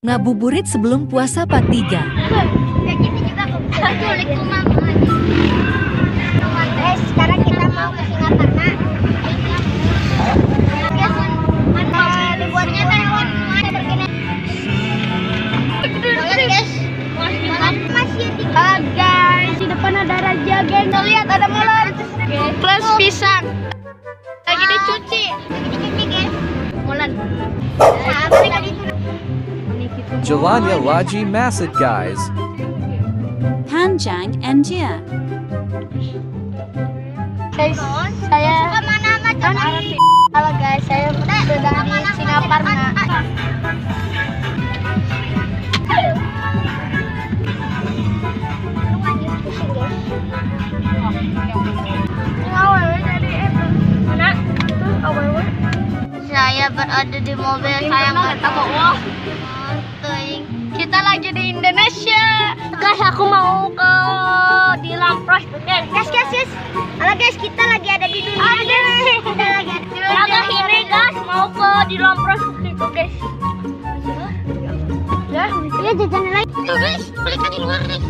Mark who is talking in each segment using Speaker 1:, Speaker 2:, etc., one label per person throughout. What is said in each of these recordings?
Speaker 1: Ngabuburit sebelum puasa part 3.
Speaker 2: Kayak gitu juga kok. Culik mama. Guys, sekarang kita mau ke Singaparna. Guys, mana dibuatnya lewat mana berkena. Guys. Masih di guys, di depan ada raja, geng. Lihat ada molar. Plus pisang. Lagi dicuci. Guys. Molan. Nah, mereka itu
Speaker 3: Jelanya Laji Masid guys.
Speaker 1: Panjang and Jia.
Speaker 2: Guys, saya mana macam halo guys, saya sudah di Singaparna. Saya berada di mobil saya nggak tahu. Kita lagi di Indonesia. Guys, aku mau ke di Lampros. Guys. Halo guys, kita lagi ada di dunia. Kita lagi ada di dunia. Ini guys, mau ke di Lampros itu guys. Ya, iya jajanan lagi. Tuh guys, belikan di luar nih.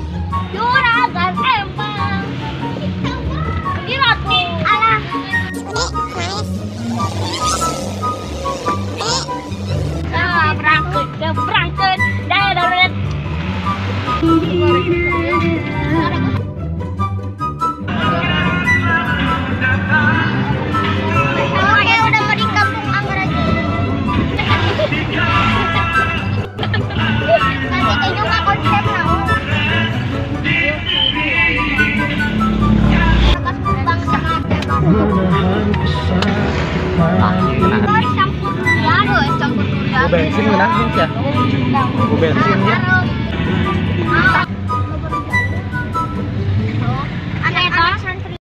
Speaker 2: Juragan empang. Gila tuh. Alah. Berangkat. Darat. Oke, udah mau di kampung Angger aja. Tadi juga konsep mau.
Speaker 4: Bensin menang ya. Bensin ya.